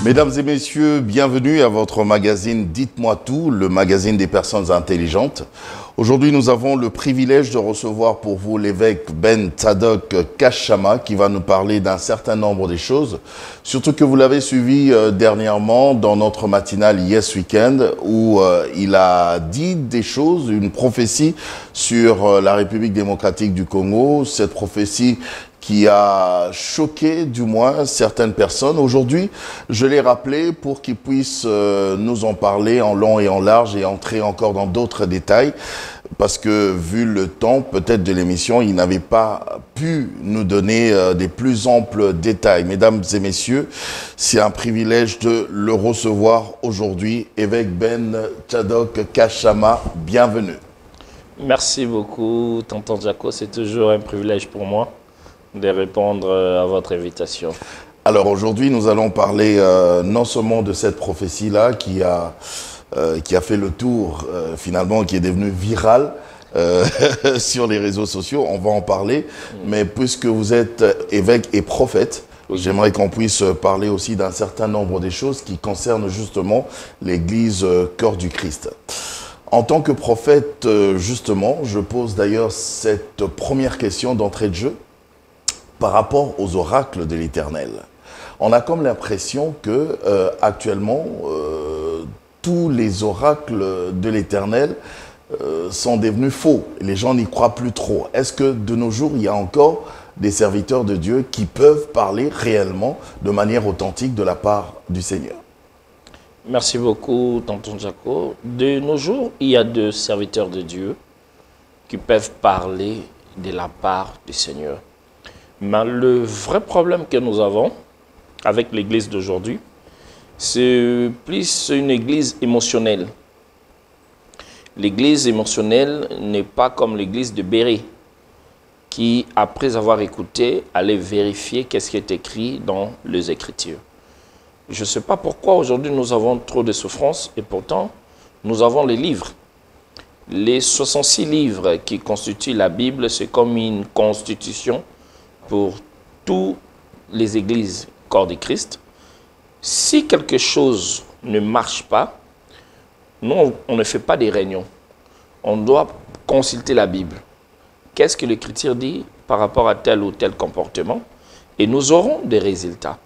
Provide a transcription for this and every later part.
Mesdames et messieurs, bienvenue à votre magazine Dites-moi tout, le magazine des personnes intelligentes. Aujourd'hui, nous avons le privilège de recevoir pour vous l'évêque Ben Tzadok Kashama qui va nous parler d'un certain nombre de choses. Surtout que vous l'avez suivi dernièrement dans notre matinale Yes Weekend où il a dit des choses, une prophétie sur la République démocratique du Congo. Cette prophétie qui a choqué du moins certaines personnes. Aujourd'hui, je l'ai rappelé pour qu'il puisse nous en parler en long et en large et entrer encore dans d'autres détails. Parce que vu le temps peut-être de l'émission, il n'avait pas pu nous donner des plus amples détails. Mesdames et messieurs, c'est un privilège de le recevoir aujourd'hui. Évêque Ben Tzadok Kashama, bienvenue. Merci beaucoup, tonton Jaco. C'est toujours un privilège pour moi de répondre à votre invitation. Alors aujourd'hui, nous allons parler non seulement de cette prophétie-là qui a fait le tour finalement, qui est devenue virale sur les réseaux sociaux, on va en parler, mais puisque vous êtes évêque et prophète, j'aimerais qu'on puisse parler aussi d'un certain nombre des choses qui concernent justement l'Église corps du Christ. En tant que prophète, justement, je pose d'ailleurs cette première question d'entrée de jeu par rapport aux oracles de l'Éternel. On a comme l'impression que actuellement, tous les oracles de l'Éternel sont devenus faux. Les gens n'y croient plus trop. Est-ce que de nos jours, il y a encore des serviteurs de Dieu qui peuvent parler réellement de manière authentique de la part du Seigneur? Merci beaucoup, tonton Jaco. De nos jours, il y a des serviteurs de Dieu qui peuvent parler de la part du Seigneur. Mais le vrai problème que nous avons avec l'Église d'aujourd'hui, c'est plus une Église émotionnelle. L'Église émotionnelle n'est pas comme l'Église de Béret, qui, après avoir écouté, allait vérifier qu'est-ce qui est écrit dans les Écritures. Je ne sais pas pourquoi aujourd'hui nous avons trop de souffrances et pourtant nous avons les livres. Les 66 livres qui constituent la Bible, c'est comme une constitution pour toutes les églises corps du Christ. Si quelque chose ne marche pas, nous, on ne fait pas des réunions. On doit consulter la Bible. Qu'est-ce que l'Écriture dit par rapport à tel ou tel comportement? Et nous aurons des résultats.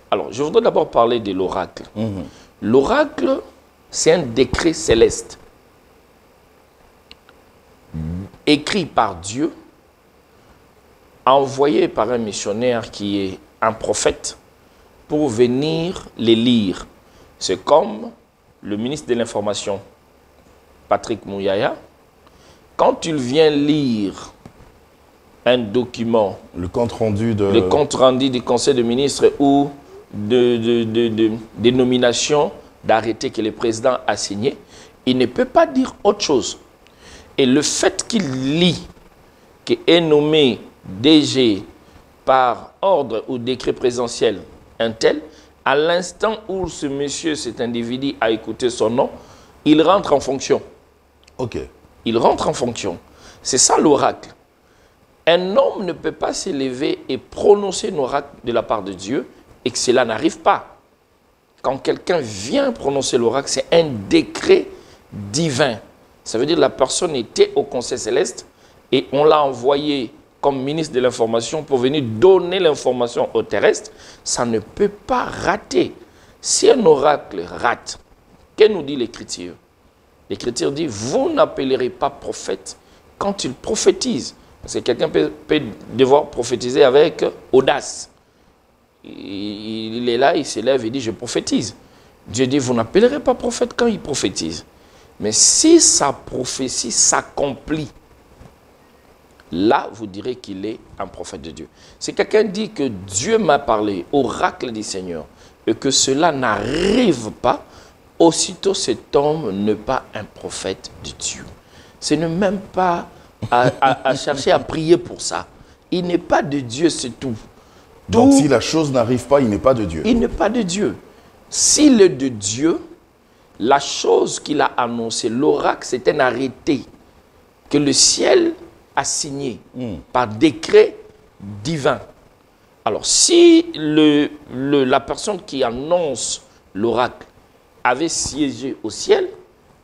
Alors, je voudrais d'abord parler de l'oracle. L'oracle, c'est un décret céleste écrit par Dieu, envoyé par un missionnaire qui est un prophète pour venir les lire. C'est comme le ministre de l'Information, Patrick Mouyaya, quand il vient lire un document, le compte rendu du Conseil des ministres ou des nominations d'arrêtés que le président a signé, il ne peut pas dire autre chose. Et le fait qu'il lit, qu'il est nommé DG par ordre ou décret présidentiel, un tel, à l'instant où ce monsieur, cet individu a écouté son nom, il rentre en fonction. Ok. Il rentre en fonction. C'est ça l'oracle. Un homme ne peut pas s'élever et prononcer un oracle de la part de Dieu et que cela n'arrive pas. Quand quelqu'un vient prononcer l'oracle, c'est un décret divin. Ça veut dire que la personne était au Conseil céleste et on l'a envoyé comme ministre de l'information pour venir donner l'information aux terrestres. Ça ne peut pas rater. Si un oracle rate, qu'est-ce que nous dit l'Écriture? L'Écriture dit, vous n'appellerez pas prophète quand il prophétise. Parce que quelqu'un peut devoir prophétiser avec audace. Il est là, il s'élève et dit, je prophétise. Dieu dit, vous n'appellerez pas prophète quand il prophétise. Mais si sa prophétie s'accomplit, là, vous direz qu'il est un prophète de Dieu. Si quelqu'un dit que Dieu m'a parlé, oracle du Seigneur, et que cela n'arrive pas, aussitôt cet homme n'est pas un prophète de Dieu. Ce n'est même pas à chercher à prier pour ça. Il n'est pas de Dieu, c'est tout. Donc si la chose n'arrive pas, il n'est pas de Dieu. Il n'est pas de Dieu. S'il est de Dieu, La chose qu'il a annoncée, l'oracle, c'est un arrêté que le ciel a signé par décret divin. Alors, si la personne qui annonce l'oracle avait siégé au ciel,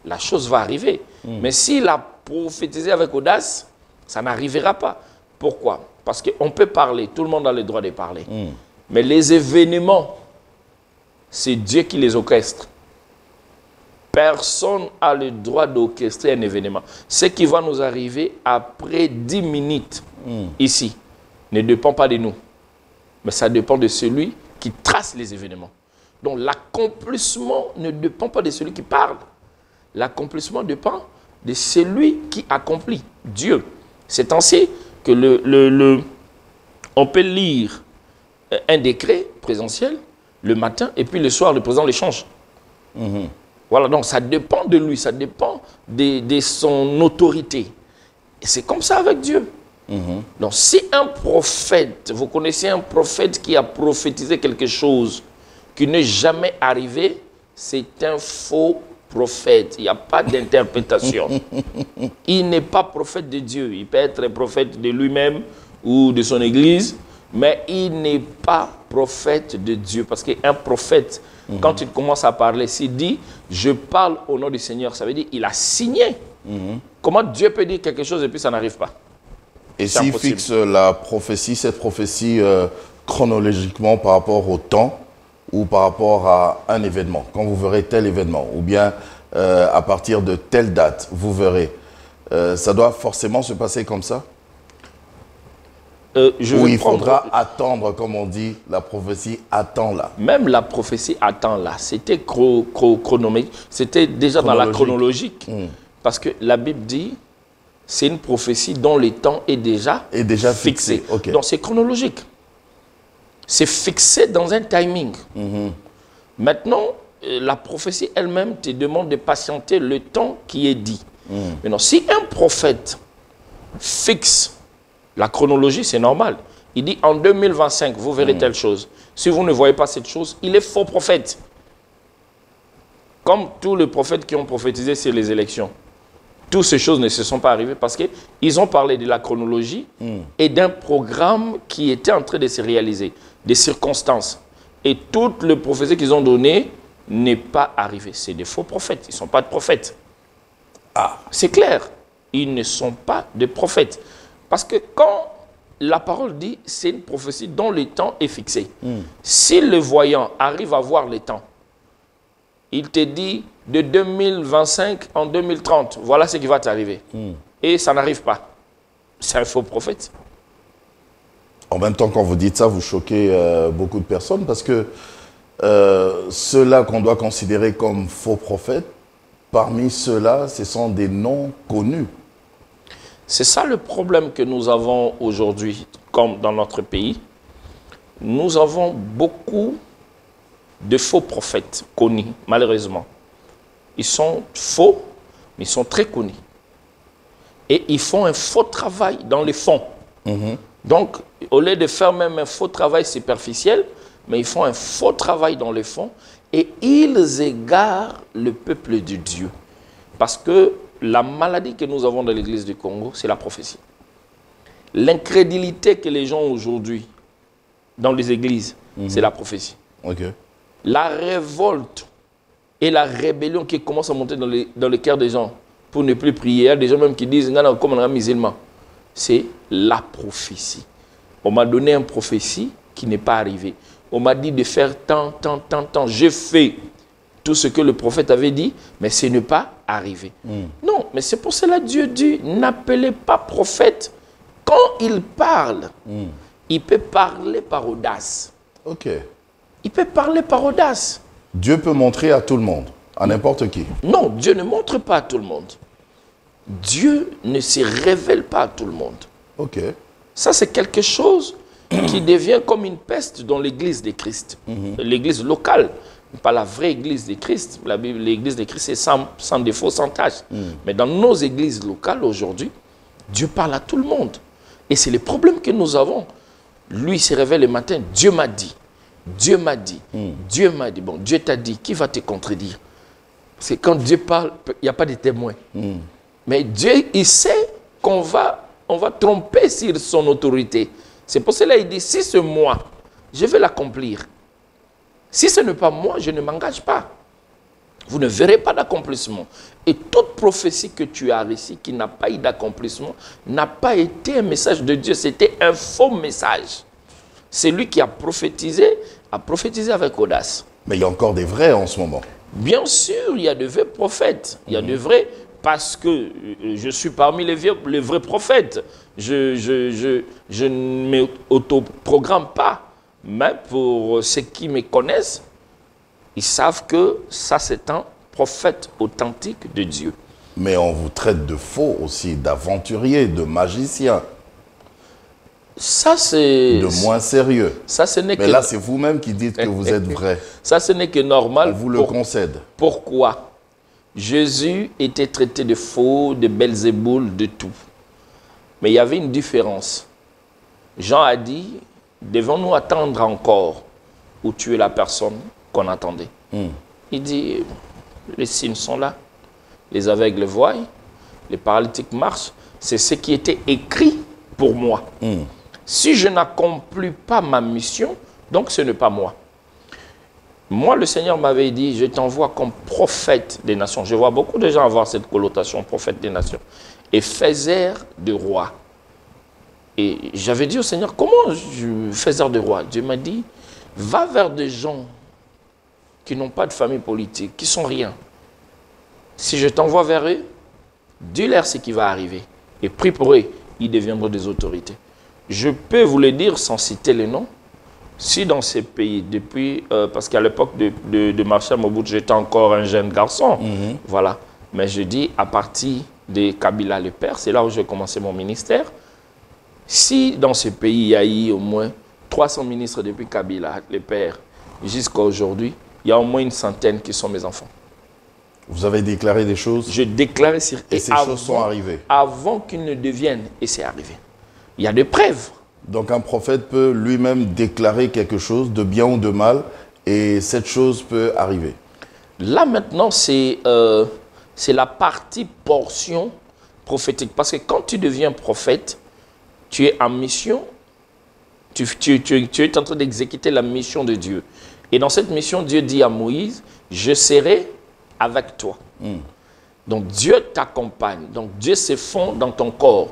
la chose va arriver. Mais s'il a prophétisé avec audace, ça n'arrivera pas. Pourquoi? Parce qu'on peut parler, tout le monde a le droit de parler. Mais les événements, c'est Dieu qui les orchestre. Personne n'a le droit d'orchestrer un événement. Ce qui va nous arriver après 10 minutes ici ne dépend pas de nous. Mais ça dépend de celui qui trace les événements. Donc l'accomplissement ne dépend pas de celui qui parle. L'accomplissement dépend de celui qui accomplit, Dieu. C'est ainsi que on peut lire un décret présentiel le matin et puis le soir, le président l'échange. Voilà, donc ça dépend de lui, ça dépend de son autorité. Et c'est comme ça avec Dieu. Donc si un prophète, vous connaissez un prophète qui a prophétisé quelque chose qui n'est jamais arrivé, c'est un faux prophète. Il n'y a pas d'interprétation. Il n'est pas prophète de Dieu. Il peut être prophète de lui-même ou de son église, mais il n'est pas prophète de Dieu. Parce qu'un prophète, quand il commence à parler, s'il dit « je parle au nom du Seigneur », ça veut dire qu'il a signé. Comment Dieu peut dire quelque chose et puis ça n'arrive pas? Et s'il fixe la prophétie, cette prophétie chronologiquement par rapport au temps ou par rapport à un événement, quand vous verrez tel événement, ou bien à partir de telle date, vous verrez, ça doit forcément se passer comme ça? Ou il faudra attendre, comme on dit, la prophétie attend là. Même la prophétie attend là. C'était chronomique, c'était déjà dans la chronologique. Parce que la Bible dit, c'est une prophétie dont le temps est déjà fixé. Okay. Donc c'est chronologique. C'est fixé dans un timing. Maintenant, la prophétie elle-même te demande de patienter le temps qui est dit. Maintenant, si un prophète fixe la chronologie, c'est normal. Il dit en 2025, vous verrez telle chose. Si vous ne voyez pas cette chose, il est faux prophète. Comme tous les prophètes qui ont prophétisé sur les élections. Toutes ces choses ne se sont pas arrivées parce qu'ils ont parlé de la chronologie et d'un programme qui était en train de se réaliser, des circonstances. Et toutes les prophéties qu'ils ont données n'est pas arrivé. C'est des faux prophètes. Ils ne sont pas de prophètes. C'est clair. Ils ne sont pas de prophètes. Parce que quand la parole dit, c'est une prophétie dont le temps est fixé. Si le voyant arrive à voir le temps, il te dit de 2025 en 2030, voilà ce qui va t'arriver. Et ça n'arrive pas. C'est un faux prophète. En même temps, quand vous dites ça, vous choquez beaucoup de personnes parce que ceux-là qu'on doit considérer comme faux prophètes, parmi ceux-là, ce sont des noms connus. C'est ça le problème que nous avons aujourd'hui, comme dans notre pays. Nous avons beaucoup de faux prophètes connus, malheureusement. Ils sont faux, mais ils sont très connus. Et ils font un faux travail dans les fonds. Donc, au lieu de faire même un faux travail superficiel, mais ils font un faux travail dans les fonds et ils égarent le peuple de Dieu. Parce que la maladie que nous avons dans l'église du Congo, c'est la prophétie. L'incrédulité que les gens ont aujourd'hui dans les églises, c'est la prophétie. La révolte et la rébellion qui commence à monter dans le cœur des gens pour ne plus prier. Il y a des gens même qui disent « comme on est musulman ». C'est la prophétie. On m'a donné une prophétie qui n'est pas arrivée. On m'a dit de faire tant. J'ai fait tout ce que le prophète avait dit, mais ce n'est pas arrivé. Non, mais c'est pour cela que Dieu dit, n'appelez pas prophète. Quand il parle, il peut parler par audace. Il peut parler par audace. Dieu peut montrer à tout le monde, à n'importe qui. Non, Dieu ne montre pas à tout le monde. Dieu ne se révèle pas à tout le monde. Ça, c'est quelque chose qui devient comme une peste dans l'église de Christ. L'église locale, pas la vraie église de Christ. L'église de Christ, c'est sans défaut, sans tâche. Mais dans nos églises locales aujourd'hui, Dieu parle à tout le monde. Et c'est le problème que nous avons. Lui se révèle le matin, Dieu m'a dit. Dieu m'a dit. Dieu m'a dit. Bon, Dieu t'a dit, qui va te contredire? C'est quand Dieu parle, il n'y a pas de témoin. Mais Dieu, il sait qu'on va, on va tromper sur son autorité. C'est pour cela qu'il dit, si c'est moi, je vais l'accomplir. Si ce n'est pas moi, je ne m'engage pas. Vous ne verrez pas d'accomplissement. Et toute prophétie que tu as ici qui n'a pas eu d'accomplissement n'a pas été un message de Dieu, c'était un faux message. C'est lui qui a prophétisé avec audace. Mais il y a encore des vrais en ce moment. Bien sûr, il y a de vrais prophètes. Il y a de vrais, parce que je suis parmi les vrais prophètes. Je ne m'autoprogramme pas. Mais pour ceux qui me connaissent, ils savent que ça, c'est un prophète authentique de Dieu. Mais on vous traite de faux aussi, d'aventuriers, de magiciens. Ça, c'est... De moins sérieux. Ça, ce n'est Mais que... là, c'est vous-même qui dites que vous êtes vrai. Ça, ce n'est que normal. On vous le concède. Pourquoi? Jésus était traité de faux, de Belzéboul, de tout. Mais il y avait une différence. Jean a dit, devons-nous attendre encore ou tuer la personne qu'on attendait? Il dit, les signes sont là, les aveugles voient, les paralytiques marchent. C'est ce qui était écrit pour moi. Si je n'accomplis pas ma mission, donc ce n'est pas moi. Moi, le Seigneur m'avait dit, je t'envoie comme prophète des nations. Je vois beaucoup de gens avoir cette connotation, prophète des nations. Et faiseur de roi. Et j'avais dit au Seigneur, comment je faiseur de roi? Dieu m'a dit, va vers des gens qui n'ont pas de famille politique, qui sont rien. Si je t'envoie vers eux, dis-leur ce qui va arriver. Et prie pour eux, ils deviendront des autorités. Je peux vous le dire sans citer les noms. Si dans ces pays, depuis, parce qu'à l'époque de Marshal Mobutu, j'étais encore un jeune garçon, voilà. Mais je dis, à partir de Kabila le père, c'est là où j'ai commencé mon ministère. Si dans ce pays, il y a eu au moins 300 ministres depuis Kabila le père jusqu'à aujourd'hui, il y a au moins une centaine qui sont mes enfants. Vous avez déclaré des choses? Je déclarais sur... Et ces choses sont arrivées? Avant qu'ils ne deviennent, et c'est arrivé. Il y a des preuves. Donc un prophète peut lui-même déclarer quelque chose de bien ou de mal et cette chose peut arriver. Là maintenant, c'est la partie portion prophétique. Parce que quand tu deviens prophète, tu es en mission, tu es en train d'exécuter la mission de Dieu. Et dans cette mission, Dieu dit à Moïse, je serai avec toi. Donc Dieu t'accompagne. Donc Dieu se fond dans ton corps.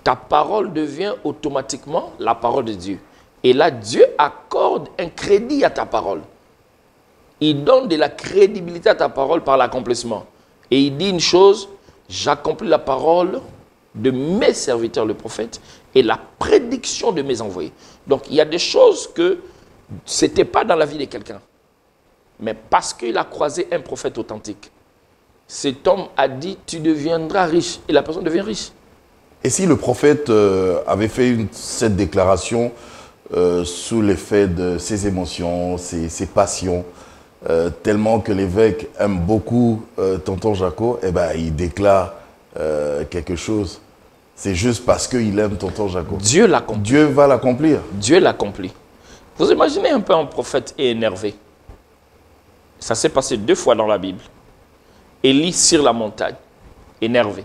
Ta parole devient automatiquement la parole de Dieu. Et là, Dieu accorde un crédit à ta parole. Il donne de la crédibilité à ta parole par l'accomplissement. Et il dit une chose, j'accomplis la parole de mes serviteurs, le prophète, et la prédiction de mes envoyés. Donc, il y a des choses que ce n'était pas dans la vie de quelqu'un. Mais parce qu'il a croisé un prophète authentique, cet homme a dit, tu deviendras riche. Et la personne devient riche. Et si le prophète avait fait cette déclaration sous l'effet de ses émotions, ses passions, tellement que l'évêque aime beaucoup tonton Jaco, eh ben, il déclare quelque chose. C'est juste parce qu'il aime tonton Jaco. Dieu l'accomplit. Dieu va l'accomplir. Dieu l'accomplit. Vous imaginez un peu un prophète énervé. Ça s'est passé 2 fois dans la Bible. Élie sur la montagne, énervé.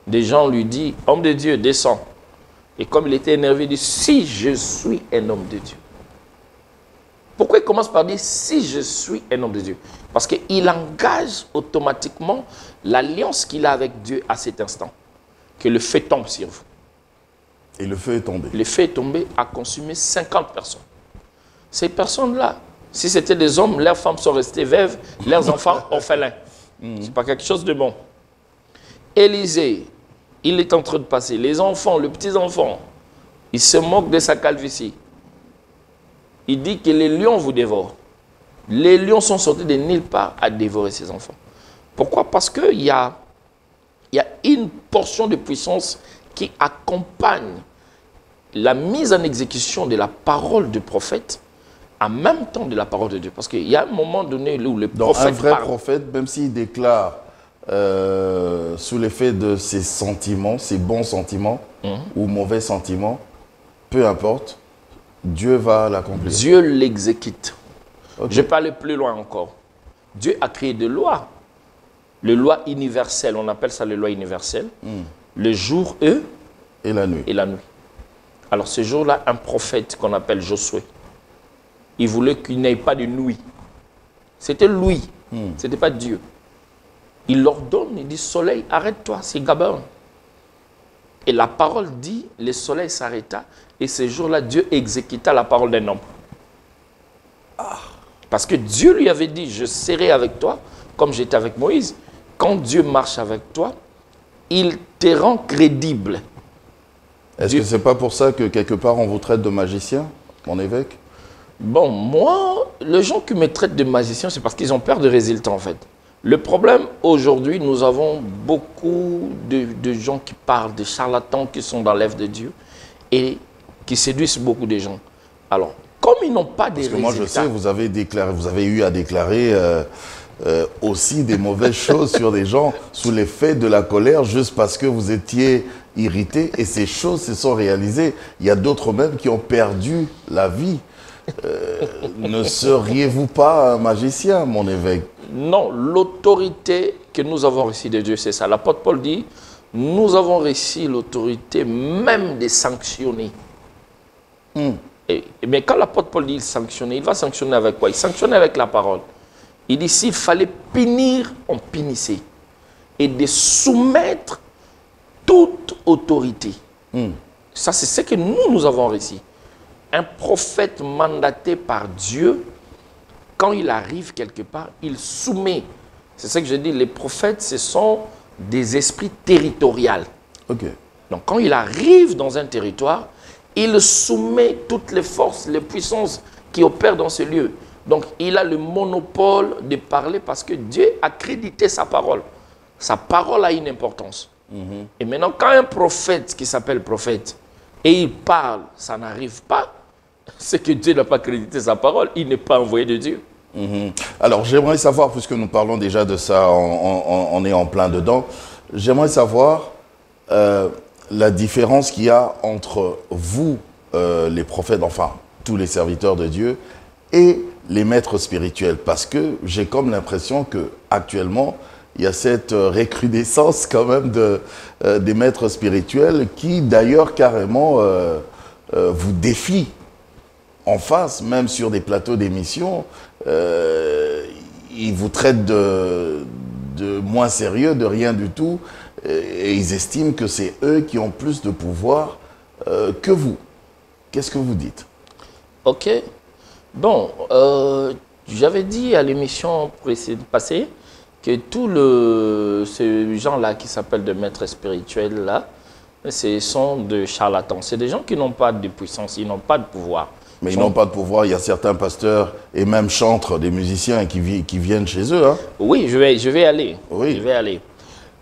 Des gens lui disent, homme de Dieu, descends. Et comme il était énervé, il dit, si je suis un homme de Dieu. Pourquoi il commence par dire, si je suis un homme de Dieu? Parce qu'il engage automatiquement l'alliance qu'il a avec Dieu à cet instant. Que le feu tombe sur vous. Et le feu est tombé. Le feu est tombé, a consumé 50 personnes. Ces personnes-là, si c'était des hommes, leurs femmes sont restées veuves, leurs enfants orphelins. Ce n'est pas quelque chose de bon. Élisée, il est en train de passer. Les enfants, les petits-enfants, ils se moquent de sa calvitie. Il dit que les lions vous dévorent. Les lions sont sortis de nulle part à dévorer ses enfants. Pourquoi? Parce qu'il y a une portion de puissance qui accompagne la mise en exécution de la parole du prophète en même temps de la parole de Dieu. Parce qu'il y a un moment donné où le prophète un vrai prophète, même s'il déclare sous l'effet de ses sentiments, ses bons sentiments ou mauvais sentiments, peu importe, Dieu va l'accomplir. Dieu l'exécute. Okay. Je vais aller plus loin encore. Dieu a créé des lois. Les lois universelles, on appelle ça les lois universelles. Le jour et la nuit. Et la nuit. Alors ce jour-là, un prophète qu'on appelle Josué, il voulait qu'il n'y ait pas de nuit. C'était lui, ce n'était pas Dieu. Il leur donne, il dit, soleil, arrête-toi, c'est Gabon. Et la parole dit, le soleil s'arrêta, et ce jour-là, Dieu exécuta la parole d'un homme. Parce que Dieu lui avait dit, je serai avec toi, comme j'étais avec Moïse. Quand Dieu marche avec toi, il te rend crédible. Est-ce que ce n'est pas pour ça que quelque part on vous traite de magicien, mon évêque? Bon, moi, les gens qui me traitent de magicien, c'est parce qu'ils ont peur de résultats, en fait. Le problème, aujourd'hui, nous avons beaucoup de gens qui parlent, de charlatans qui sont dans l'œuvre de Dieu et qui séduisent beaucoup de gens. Alors, comme ils n'ont pas de résultats... Parce que moi, je sais, vous avez eu à déclarer aussi des mauvaises choses sur des gens sous l'effet de la colère, juste parce que vous étiez irrité, et ces choses se sont réalisées. Il y a d'autres même qui ont perdu la vie. Ne seriez-vous pas un magicien, mon évêque? Non, l'autorité que nous avons reçue de Dieu, c'est ça. L'apôtre Paul dit, nous avons reçu l'autorité même de sanctionner. Mais quand l'apôtre Paul dit sanctionner, il va sanctionner avec quoi? Il sanctionne avec la parole. Il dit, s'il fallait punir, on punissait. Et de soumettre toute autorité. Ça, c'est ce que nous avons reçu. Un prophète mandaté par Dieu, quand il arrive quelque part, il soumet. C'est ça que je dis, les prophètes, ce sont des esprits territoriaux. Donc quand il arrive dans un territoire, il soumet toutes les forces, les puissances qui opèrent dans ce lieu. Donc il a le monopole de parler parce que Dieu a crédité sa parole. Sa parole a une importance. Et maintenant, quand un prophète qui s'appelle prophète, et il parle, ça n'arrive pas, c'est que Dieu n'a pas crédité sa parole, il n'est pas envoyé de Dieu. Alors, j'aimerais savoir, puisque nous parlons déjà de ça, on est en plein dedans, j'aimerais savoir la différence qu'il y a entre vous, les prophètes, enfin, tous les serviteurs de Dieu, et les maîtres spirituels. Parce que j'ai comme l'impression qu'actuellement, il y a cette recrudescence quand même des maîtres spirituels qui, d'ailleurs, carrément vous défient en face, même sur des plateaux d'émission. Ils vous traitent de moins sérieux, de rien du tout, et ils estiment que c'est eux qui ont plus de pouvoir que vous. Qu'est-ce que vous dites? Ok. Bon, j'avais dit à l'émission passée que tous ces gens-là qui s'appellent de maîtres spirituels, là, ce sont de charlatans. C'est des gens qui n'ont pas de puissance, ils n'ont pas de pouvoir. Mais ils n'ont pas de pouvoir. Il y a certains pasteurs et même chantres, des musiciens qui viennent chez eux. Hein. Oui, je vais aller. Oui. Je vais aller.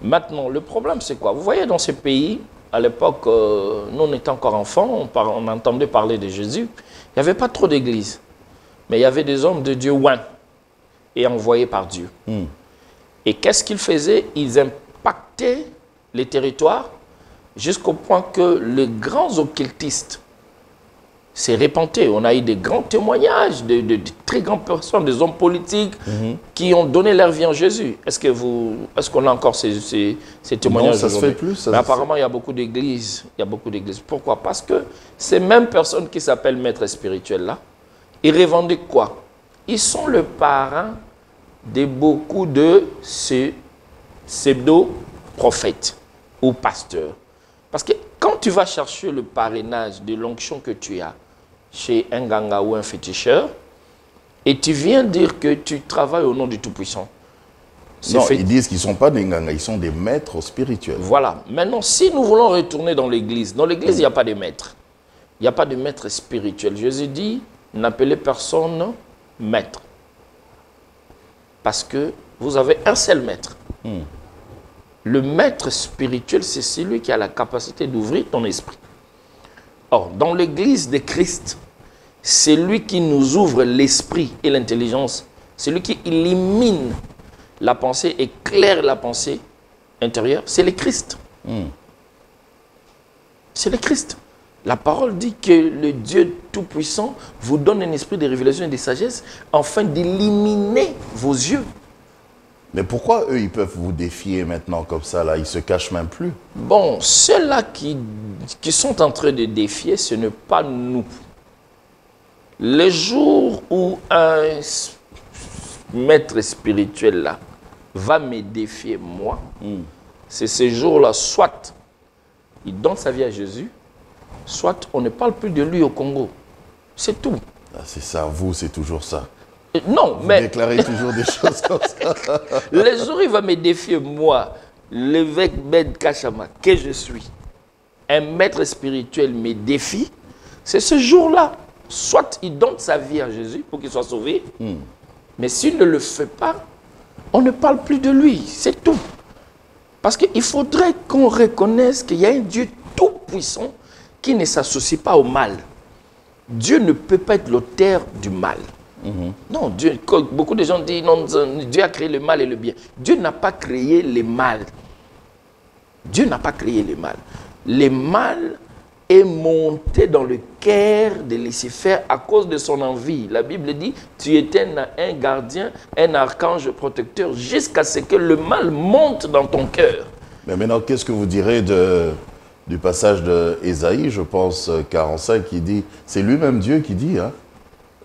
Maintenant, le problème, c'est quoi? Vous voyez, dans ces pays, à l'époque, nous, on était encore enfants, on entendait parler de Jésus. Il n'y avait pas trop d'églises. Mais il y avait des hommes de Dieu oints et envoyés par Dieu. Et qu'est-ce qu'ils faisaient? Ils impactaient les territoires jusqu'au point que les grands occultistes s'est répandu. On a eu des grands témoignages de très grandes personnes, des hommes politiques qui ont donné leur vie en Jésus. Est-ce qu'on a encore ces témoignages? Non, ça se fait plus. Mais apparemment, il y a beaucoup d'églises. Il y a beaucoup d'églises. Pourquoi? Parce que ces mêmes personnes qui s'appellent maîtres spirituels là, ils revendiquent quoi? Ils sont le parrain de beaucoup de ces pseudo-prophètes ou pasteurs. Parce que quand tu vas chercher le parrainage de l'onction que tu as chez un ganga ou un féticheur, et tu viens dire que tu travailles au nom du Tout-Puissant. Non, ils disent qu'ils ne sont pas des ganga, ils sont des maîtres spirituels. Voilà. Maintenant, si nous voulons retourner dans l'église, il n'y a pas de maître. Il n'y a pas de maître spirituel. Jésus dit, n'appelez personne maître. Parce que vous avez un seul maître. Le maître spirituel, c'est celui qui a la capacité d'ouvrir ton esprit. Or, dans l'église de Christ, c'est lui qui nous ouvre l'esprit et l'intelligence. C'est lui qui illumine la pensée, éclaire la pensée intérieure. C'est le Christ. C'est le Christ. La parole dit que le Dieu Tout-Puissant vous donne un esprit de révélation et de sagesse afin d'illuminer vos yeux. Mais pourquoi eux, ils peuvent vous défier maintenant comme ça, là? Ils se cachent même plus. Bon, ceux-là qui sont en train de défier, ce n'est pas nous. Les jours où un maître spirituel là va me défier moi, c'est ces jours-là, soit il donne sa vie à Jésus, soit on ne parle plus de lui au Congo. C'est tout. Ah, c'est ça, vous, c'est toujours ça. Non, Vous mais déclarez toujours des choses comme ça. les jours où il va me défier moi, l'évêque Ben Kachama, que je suis, un maître spirituel me défie, c'est ce jour-là. Soit il donne sa vie à Jésus pour qu'il soit sauvé, mais s'il ne le fait pas, on ne parle plus de lui, c'est tout. Parce qu'il faudrait qu'on reconnaisse qu'il y a un Dieu tout-puissant qui ne s'associe pas au mal. Dieu ne peut pas être l'auteur du mal. Non, Dieu, beaucoup de gens disent non, Dieu a créé le mal et le bien. Dieu n'a pas créé le mal. Dieu n'a pas créé le mal. Le mal est monté dans le cœur de Lucifer à cause de son envie. La Bible dit, tu étais un gardien, un archange protecteur, jusqu'à ce que le mal monte dans ton cœur. Mais maintenant, qu'est-ce que vous direz du passage de Ésaïe, je pense, 45, qui dit, c'est lui-même Dieu qui dit, hein,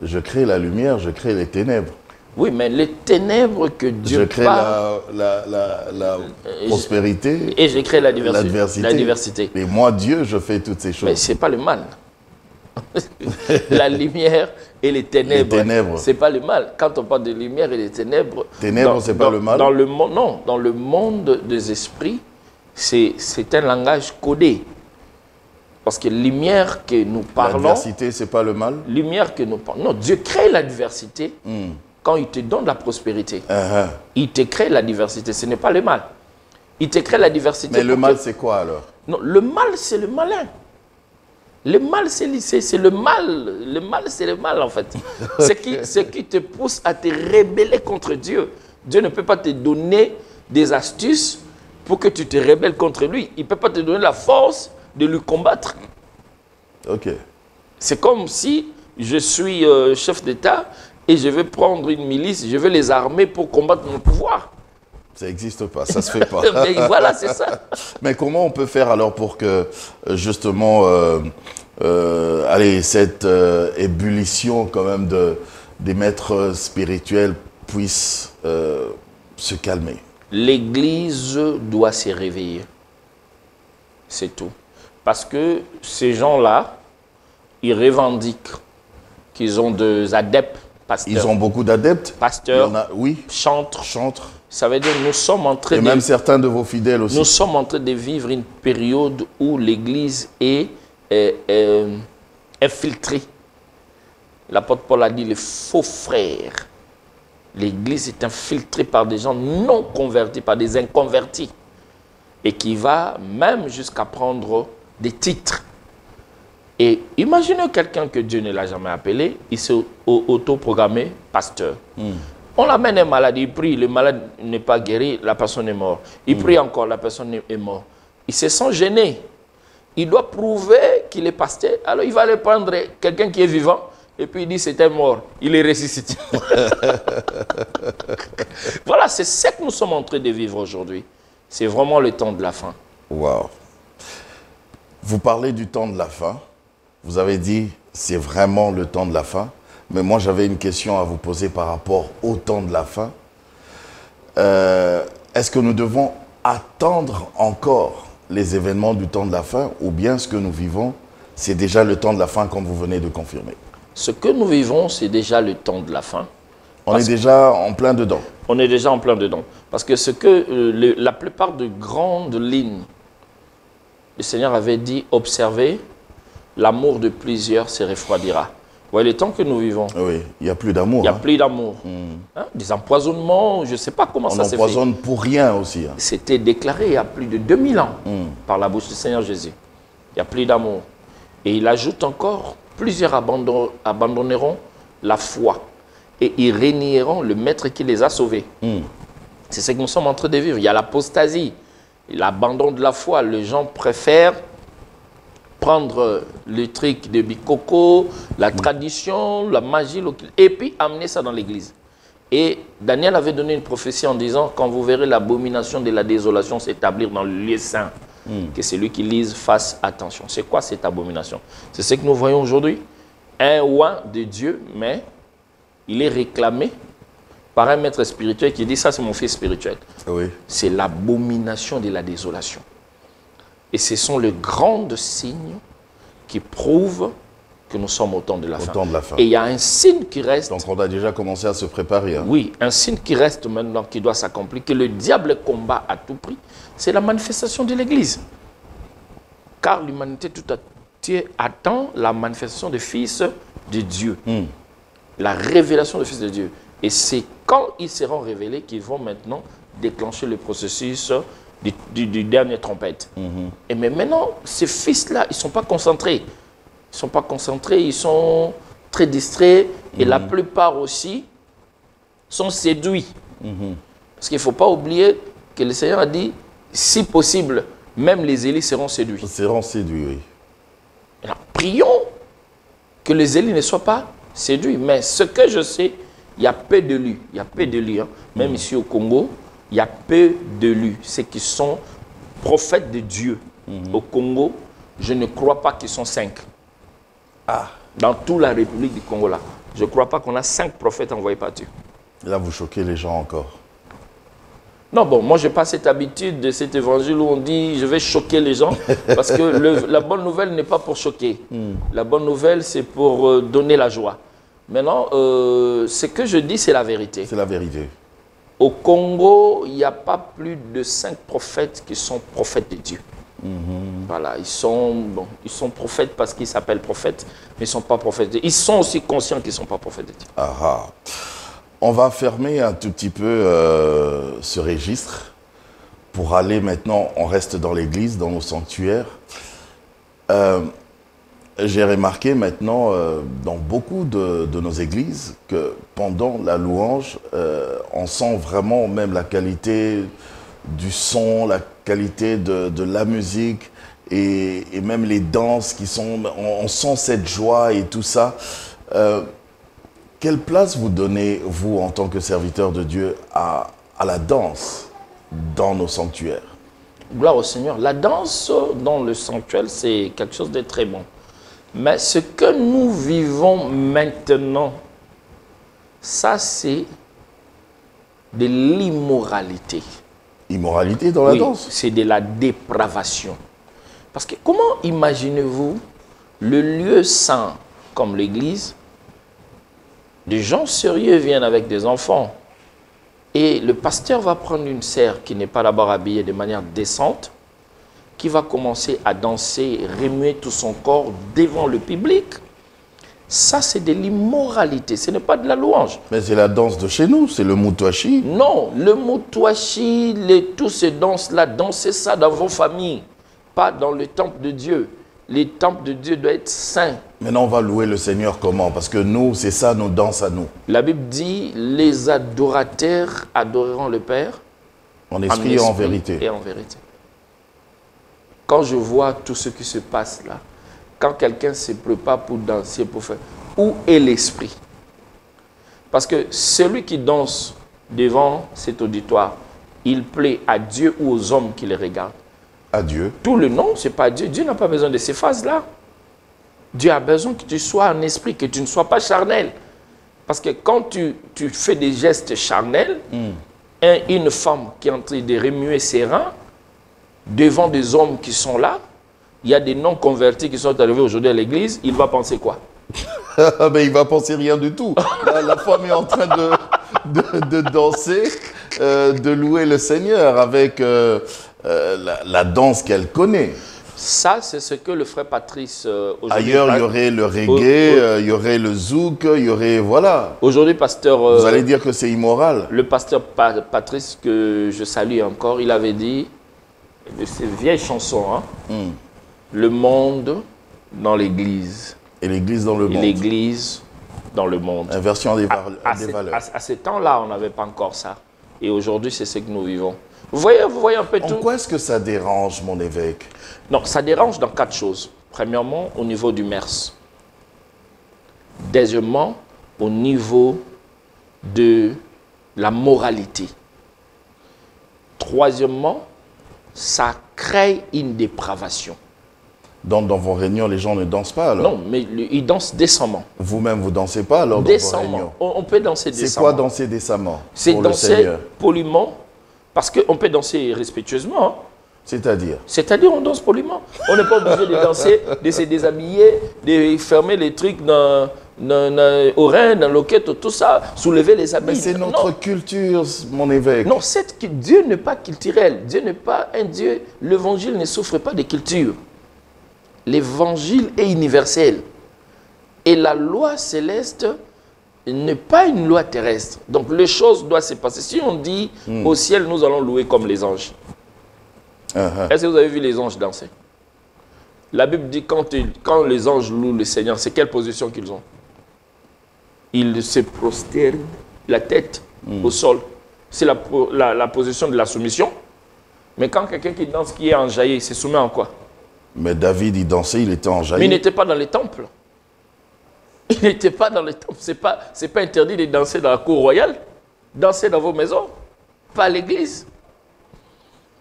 je crée la lumière, je crée les ténèbres. Oui, mais les ténèbres que Dieu je crée la prospérité et je crée l'adversité. La diversité. Et moi, Dieu, je fais toutes ces choses. Mais ce n'est pas le mal. La lumière et les ténèbres, ce n'est pas le mal. Quand on parle de lumière et de ténèbres, ce n'est pas le mal. Dans le monde, non, dans le monde des esprits, c'est un langage codé. Parce que lumière que nous parlons... L'adversité, ce n'est pas le mal. Lumière que nous parlons... Non, Dieu crée la diversité quand il te donne la prospérité. Il te crée la diversité, ce n'est pas le mal. Il te crée la diversité. Mais le mal, c'est quoi alors? Non, le mal, c'est le malin. Le mal, c'est le mal. Le mal, c'est le mal, en fait. Ce qui te pousse à te rebeller contre Dieu. Dieu ne peut pas te donner des astuces pour que tu te rebelles contre lui. Il ne peut pas te donner la force de lui combattre. Ok. C'est comme si je suis chef d'État et je vais prendre une milice, je vais les armer pour combattre mon pouvoir. Ça n'existe pas, ça ne se fait pas. Mais voilà, c'est ça. Mais comment on peut faire alors pour que, justement, cette ébullition quand même des maîtres spirituels puisse se calmer? L'Église doit se réveiller. C'est tout. Parce que ces gens-là, ils revendiquent qu'ils ont des adeptes, pasteurs. Ils ont beaucoup d'adeptes? Pasteurs, oui. chantres. Chantres. Ça veut dire que nous sommes en train Et même certains de vos fidèles aussi. Nous sommes en train de vivre une période où l'Église est infiltrée. L'apôtre Paul a dit les faux frères. L'Église est infiltrée par des gens non convertis, par des inconvertis. Et qui va même jusqu'à prendre des titres. Et imaginez quelqu'un que Dieu ne l'a jamais appelé, il s'est autoprogrammé pasteur. On l'amène un malade, il prie, le malade n'est pas guéri, la personne est morte. Il prie encore, la personne est morte. Il se sent gêné. Il doit prouver qu'il est pasteur. Alors il va aller prendre quelqu'un qui est vivant, et puis il dit c'est un mort, il est ressuscité. Voilà, c'est ce que nous sommes en train de vivre aujourd'hui. C'est vraiment le temps de la fin. Wow. Vous parlez du temps de la fin. Vous avez dit, c'est vraiment le temps de la fin. Mais moi, j'avais une question à vous poser par rapport au temps de la fin. Est-ce que nous devons attendre encore les événements du temps de la fin, ou bien ce que nous vivons, c'est déjà le temps de la fin, comme vous venez de confirmer? Ce que nous vivons, c'est déjà le temps de la fin. On est déjà en plein dedans. On est déjà en plein dedans. Parce que ce que la plupart de grandes lignes, le Seigneur avait dit, observez, l'amour de plusieurs se refroidira. Vous voyez les temps que nous vivons. Oui, il n'y a plus d'amour. Il n'y a plus d'amour. Hein? Des empoisonnements, je ne sais pas comment ça s'est fait. On empoisonne pour rien aussi. Hein. C'était déclaré il y a plus de 2000 ans par la bouche du Seigneur Jésus. Il n'y a plus d'amour. Et il ajoute encore, plusieurs abandonneront la foi. Et ils régneront le maître qui les a sauvés. C'est ce que nous sommes en train de vivre. Il y a l'apostasie, l'abandon de la foi. Les gens préfèrent prendre le truc de Bikoko, la tradition, la magie, et puis amener ça dans l'église. Et Daniel avait donné une prophétie en disant, quand vous verrez l'abomination de la désolation s'établir dans le lieu saint, que celui qui lise fasse attention. C'est quoi cette abomination? C'est ce que nous voyons aujourd'hui. Un roi de Dieu, mais il est réclamé par un maître spirituel qui dit, ça c'est mon fils spirituel. Oui. C'est l'abomination de la désolation. Et ce sont les grands signes qui prouvent que nous sommes au temps de la fin. Et il y a un signe qui reste. Donc on a déjà commencé à se préparer. Hein. Oui, un signe qui reste maintenant, qui doit s'accomplir, que le diable combat à tout prix, c'est la manifestation de l'Église. Car l'humanité tout entière attend la manifestation des fils de Dieu. La révélation des fils de Dieu. Et c'est quand ils seront révélés qu'ils vont maintenant déclencher le processus du dernier trompette. Et mais maintenant, ces fils-là, ils ne sont pas concentrés. Ils ne sont pas concentrés, ils sont très distraits et la plupart aussi sont séduits. Parce qu'il ne faut pas oublier que le Seigneur a dit, si possible, même les élus seront séduits. Seront séduits, oui. Alors, prions que les élus ne soient pas séduits. Mais ce que je sais, il y a peu d'élus. Il y a peu d'élus. Hein. Même ici au Congo, il y a peu d'élus. Ceux qui sont prophètes de Dieu. Au Congo, je ne crois pas qu'ils sont 5. Dans toute la République du Congo, là, je ne crois pas qu'on a 5 prophètes envoyés par Dieu. Là, vous choquez les gens encore. Non, bon, moi, je n'ai pas cette habitude de cet évangile où on dit je vais choquer les gens. Parce que la bonne nouvelle n'est pas pour choquer. La bonne nouvelle, c'est pour donner la joie. Maintenant, ce que je dis, c'est la vérité. C'est la vérité. Au Congo, il n'y a pas plus de 5 prophètes qui sont prophètes de Dieu. Voilà, ils sont prophètes parce qu'ils s'appellent prophètes, mais ils ne sont pas prophètes. Ils sont aussi conscients qu'ils ne sont pas prophètes de Dieu. On va fermer un tout petit peu ce registre pour aller maintenant, on reste dans l'église, dans nos sanctuaires. J'ai remarqué maintenant dans beaucoup de nos églises que pendant la louange, on sent vraiment même la qualité du son, la qualité de la musique et même les danses qui sont... On sent cette joie et tout ça. Quelle place vous donnez, vous, en tant que serviteur de Dieu, à la danse dans nos sanctuaires? Gloire au Seigneur. La danse dans le sanctuaire, c'est quelque chose de très bon. Mais ce que nous vivons maintenant, ça, c'est de l'immoralité. Immoralité dans la danse? C'est de la dépravation. Parce que comment imaginez-vous le lieu saint comme l'église? Des gens sérieux viennent avec des enfants. Et le pasteur va prendre une sœur qui n'est pas d'abord habillée de manière décente, qui va commencer à danser, remuer tout son corps devant le public. Ça, c'est de l'immoralité, ce n'est pas de la louange. Mais c'est la danse de chez nous, c'est le moutouachi. Non, le moutouachi, tous ces danses-là, dansez ça dans vos familles, pas dans le temple de Dieu. Les temples de Dieu doivent être saints. Maintenant, on va louer le Seigneur comment? Parce que nous, c'est ça nos danses à nous. La Bible dit, les adorateurs adoreront le Père en esprit et en vérité. Et en vérité. Quand je vois tout ce qui se passe là, quand quelqu'un se prépare pour danser, pour faire, où est l'esprit? Parce que celui qui danse devant cet auditoire, il plaît à Dieu ou aux hommes qui les regardent? À Dieu. Tout le nom, ce n'est pas Dieu. Dieu n'a pas besoin de ces phases-là. Dieu a besoin que tu sois en esprit, que tu ne sois pas charnel. Parce que quand tu fais des gestes charnels, une femme qui est en train de remuer ses reins, devant des hommes qui sont là, il y a des non-convertis qui sont arrivés aujourd'hui à l'église, il va penser quoi? Mais il va penser rien du tout. La femme est en train de danser, de louer le Seigneur avec la danse qu'elle connaît. Ça, c'est ce que le frère Patrice aujourd'hui... Ailleurs, il y aurait le reggae, il y aurait le zouk, il y aurait... Voilà. Aujourd'hui, pasteur... Vous allez dire que c'est immoral. Le pasteur Patrice, que je salue encore, il avait dit, de ces vieilles chansons, hein, le monde dans l'église. Et l'église dans le monde. Et l'église dans le monde. Inversion des valeurs. À ce temps-là, on n'avait pas encore ça. Et aujourd'hui, c'est ce que nous vivons. Vous voyez un peu tout. Pourquoi est-ce que ça dérange, mon évêque? Non, ça dérange dans 4 choses. Premièrement, au niveau du MERS. Deuxièmement, au niveau de la moralité. Troisièmement, ça crée une dépravation. Dans vos réunions, les gens ne dansent pas alors? Non, mais ils dansent décemment. Vous-même, vous ne dansez pas alors dans vos réunions? On peut danser décemment. C'est quoi danser décemment? C'est pour le danser Seigneur? poliment, parce qu'on peut danser respectueusement. Hein. C'est-à-dire? C'est-à-dire on danse poliment. On n'est pas obligé de danser, de se déshabiller, de fermer les trucs dans rein, dans l'oquette, tout ça, soulever les habits. Mais c'est notre culture, mon évêque. Non, Dieu n'est pas culturel. Dieu n'est pas un Dieu. L'évangile ne souffre pas de culture. L'évangile est universel. Et la loi céleste n'est pas une loi terrestre. Donc les choses doivent se passer. Si on dit au ciel, nous allons louer comme les anges. Est-ce que vous avez vu les anges danser? La Bible dit quand les anges louent le Seigneur, c'est quelle position qu'ils ont? Ils se prosternent la tête au sol. C'est la position de la soumission. Mais quand quelqu'un qui danse, qui est enjaillé, il se soumet en quoi? Mais David, il dansait, il était enjaillé. Mais il n'était pas dans les temples. Il n'était pas dans les temples. Ce n'est pas interdit de danser dans la cour royale. Dansez dans vos maisons. Pas à l'église.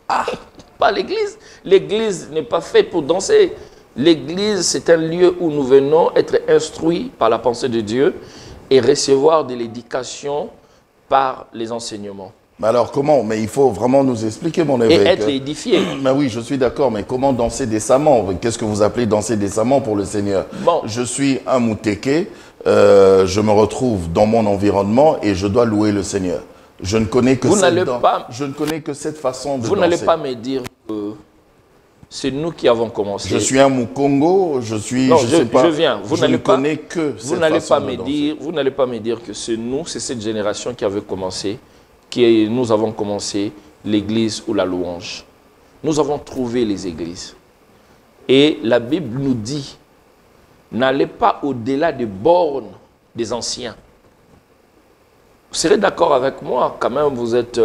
Ah, pas à l'église. L'église n'est pas faite pour danser. L'église, c'est un lieu où nous venons être instruits par la pensée de Dieu et recevoir de l'éducation par les enseignements. Mais alors comment? Mais il faut vraiment nous expliquer, mon évêque. Et être édifié. Mais oui, je suis d'accord, mais comment danser décemment? Qu'est-ce que vous appelez danser décemment pour le Seigneur? Bon. Je suis un Mouteke, je me retrouve dans mon environnement et je dois louer le Seigneur. Je ne connais que, je ne connais que cette façon de danser. Vous n'allez pas me dire que c'est nous qui avons commencé. Je suis un Moukongo, je suis... Non, je sais pas, je viens. Vous je ne pas, connais que vous cette façon de danser. Vous n'allez pas me dire que c'est nous, c'est cette génération qui avait commencé, nous avons commencé l'église ou la louange. Nous avons trouvé les églises. Et la Bible nous dit, n'allez pas au-delà des bornes des anciens. Vous serez d'accord avec moi, quand même, vous êtes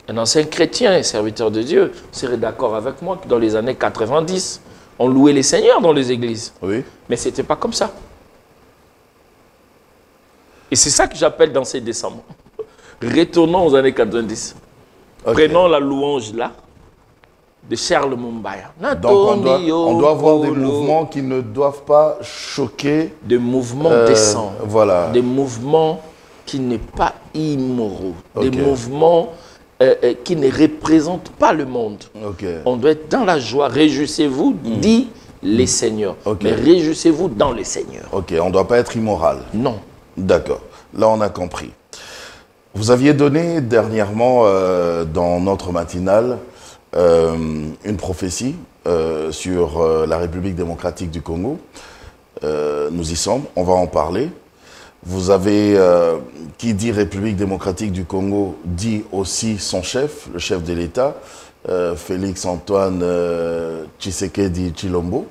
un ancien chrétien, un serviteur de Dieu. Vous serez d'accord avec moi que dans les années 90, on louait les seigneurs dans les églises. Oui. Mais ce n'était pas comme ça. Et c'est ça que j'appelle danser décemment. Retournons aux années 90. Okay. Prenons la louange là de Charles Mumbaya. Donc on doit avoir des mouvements qui ne doivent pas choquer. Des mouvements décents. Voilà. Des mouvements qui n'est pas immoraux. Okay. Des mouvements qui ne représentent pas le monde. Okay. On doit être dans la joie. Réjouissez-vous, dit les seigneurs. Okay. Mais réjouissez-vous dans les seigneurs. Ok, on ne doit pas être immoral. Non. D'accord. Là, on a compris. Vous aviez donné dernièrement, dans notre matinale, une prophétie sur la République démocratique du Congo. Nous y sommes, on va en parler. Vous avez, qui dit République démocratique du Congo, dit aussi son chef, le chef de l'État, Félix Antoine Tshisekedi Tshilombo.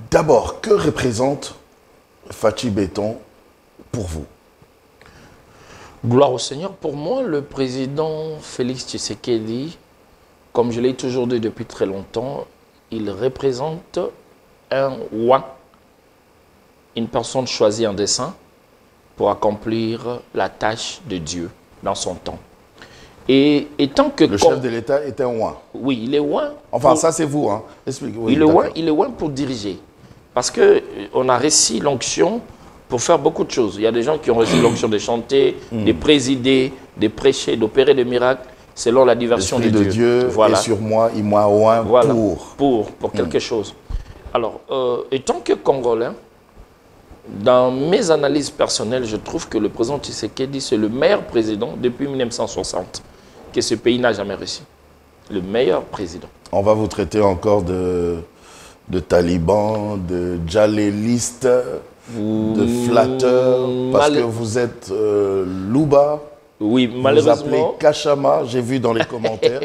D'abord, que représente Fachi Béton pour vous? Gloire au Seigneur. Pour moi, le président Félix Tshisekedi, comme je l'ai toujours dit depuis très longtemps, il représente un roi, une personne choisie en dessein pour accomplir la tâche de Dieu dans son temps. Et tant que... Le chef de l'État est un roi. Oui, il est roi. Enfin, ça c'est vous, hein. Expliquez. Oui, il est roi pour diriger. Parce qu'on a reçu l'onction pour faire beaucoup de choses. Il y a des gens qui ont reçu l'onction de chanter, de présider, de prêcher, d'opérer des miracles, selon la diversion de Dieu. Voilà. Et sur moi, il m'a oint voilà. pour quelque chose. Alors, et tant que Congolais, dans mes analyses personnelles, je trouve que le président Tshisekedi, c'est le meilleur président depuis 1960 que ce pays n'a jamais reçu. Le meilleur président. On va vous traiter encore de talibans, de djalléliste, de flatteur, parce que vous êtes Louba. Oui, malheureusement. Vous appelez Kachama, j'ai vu dans les commentaires.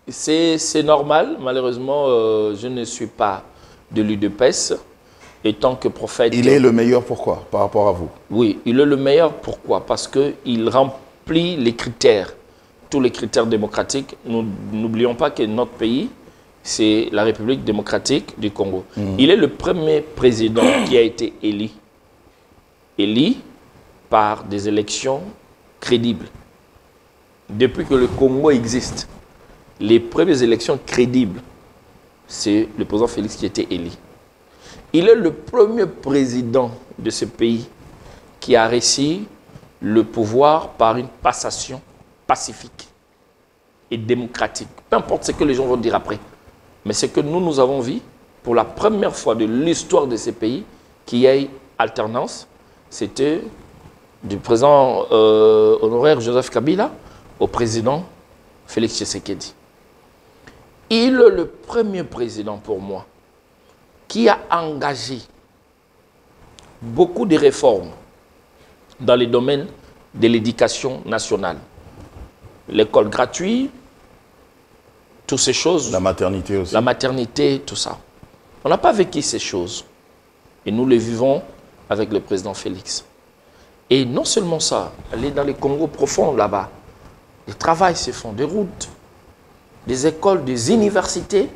C'est normal, malheureusement, je ne suis pas de l'UDPS. Et tant que prophète... Il est le meilleur pourquoi, par rapport à vous? Oui, il est le meilleur pourquoi? Parce qu'il remplit les critères, tous les critères démocratiques. Nous n'oublions pas que notre pays, c'est la République démocratique du Congo. Il est le premier président qui a été élu par des élections crédibles. Depuis que le Congo existe, les premières élections crédibles, c'est le président Félix qui était élu. Il est le premier président de ce pays qui a réussi le pouvoir par une passation pacifique et démocratique. Peu importe ce que les gens vont dire après. Mais ce que nous avons vu, pour la première fois de l'histoire de ces pays, qu'il y ait alternance, c'était du président honoraire Joseph Kabila au président Félix Tshisekedi. Il est le premier président pour moi qui a engagé beaucoup de réformes dans les domaines de l'éducation nationale. L'école gratuite, toutes ces choses. La maternité aussi. La maternité, tout ça. On n'a pas vécu ces choses. Et nous les vivons avec le président Félix. Et non seulement ça, aller dans les Congos profonds là-bas, des travails se font, des routes, des écoles, des universités.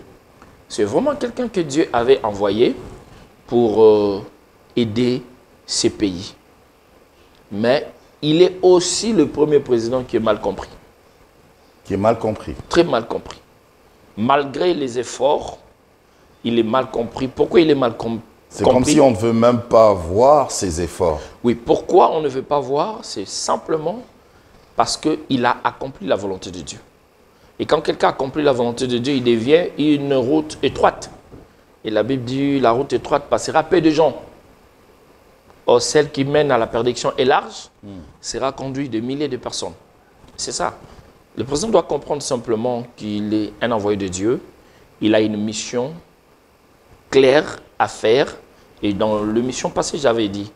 C'est vraiment quelqu'un que Dieu avait envoyé pour aider ces pays. Mais il est aussi le premier président qui est mal compris. Qui est mal compris. Très mal compris. Malgré les efforts, il est mal compris. Pourquoi il est mal compris? C'est comme si on ne veut même pas voir ses efforts. Oui, pourquoi on ne veut pas voir? C'est simplement parce qu'il a accompli la volonté de Dieu. Et quand quelqu'un accomplit la volonté de Dieu, il devient une route étroite. Et la Bible dit, la route étroite passera peu de gens. Or, celle qui mène à la perdition est large, sera conduite de milliers de personnes. C'est ça. Le président doit comprendre simplement qu'il est un envoyé de Dieu. Il a une mission claire à faire. Et dans la mission passée, j'avais dit,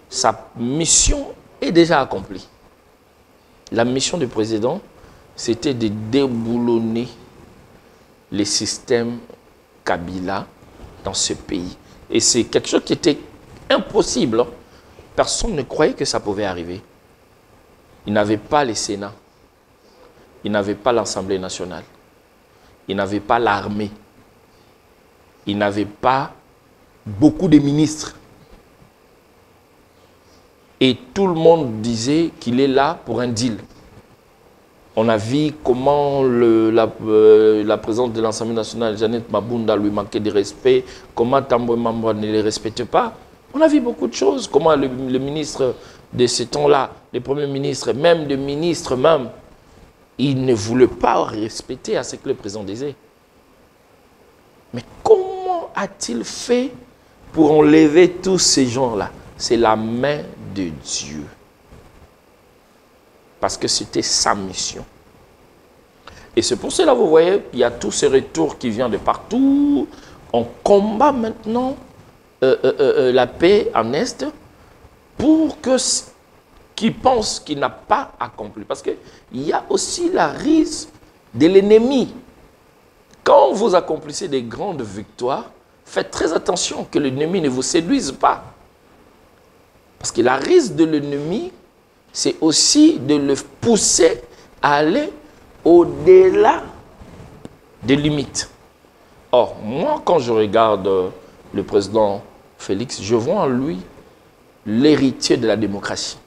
sa mission est déjà accomplie. La mission du président, c'était de déboulonner les systèmes Kabila dans ce pays. Et c'est quelque chose qui était impossible. Personne ne croyait que ça pouvait arriver. Il n'avait pas le Sénat. Il n'avait pas l'Assemblée nationale. Il n'avait pas l'armée. Il n'avait pas beaucoup de ministres. Et tout le monde disait qu'il est là pour un deal. On a vu comment la présidente de l'Assemblée nationale, Jeannette Mabunda, lui manquait de respect, comment Tambo Mamba ne les respecte pas. On a vu beaucoup de choses. Comment le ministre de ce temps-là, le premier ministre, même le ministre même, il ne voulait pas respecter à ce que le président disait. Mais comment a-t-il fait pour enlever tous ces gens-là? C'est la main de Dieu. Parce que c'était sa mission. Et c'est pour cela, vous voyez, il y a tous ces retours qui viennent de partout. On combat maintenant la paix en Est pour que qui pense qu'il n'a pas accompli. Parce qu'il y a aussi la risque de l'ennemi. Quand vous accomplissez des grandes victoires, faites très attention que l'ennemi ne vous séduise pas. Parce que la risque de l'ennemi, c'est aussi de le pousser à aller au-delà des limites. Or, moi, quand je regarde le président Félix, je vois en lui l'héritier de la démocratie.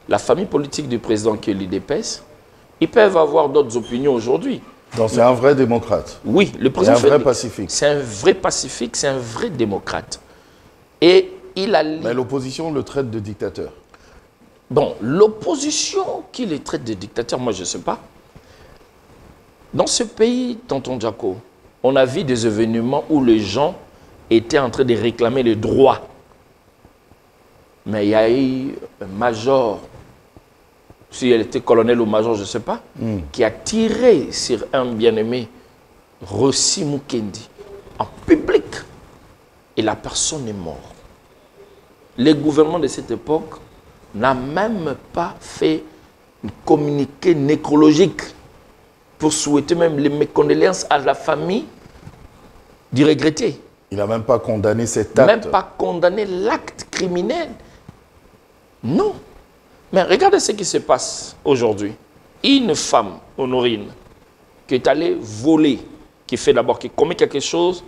La famille politique du président qui est l'UDPS, ils peuvent avoir d'autres opinions aujourd'hui. Donc c'est un vrai démocrate. Oui, le président Félix, un vrai pacifique. C'est un vrai pacifique, c'est un vrai démocrate. Et il a... Mais l'opposition le traite de dictateur. Bon, l'opposition qui les traite de dictateur, moi je ne sais pas. Dans ce pays, Tonton Jaco, on a vu des événements où les gens étaient en train de réclamer les droits. Mais il y a eu un major, si elle était colonel ou major, je ne sais pas, qui a tiré sur un bien-aimé, Rossi Mukendi, en public. Et la personne est morte. Les gouvernements de cette époque n'a même pas fait un communiqué nécrologique pour souhaiter même les mécondoléances à la famille du regretté. Il n'a même pas condamné cet acte. Même pas condamné l'acte criminel. Non. Mais regardez ce qui se passe aujourd'hui. Une femme, Honorine, qui est allée voler, qui fait d'abord, qui commet quelque chose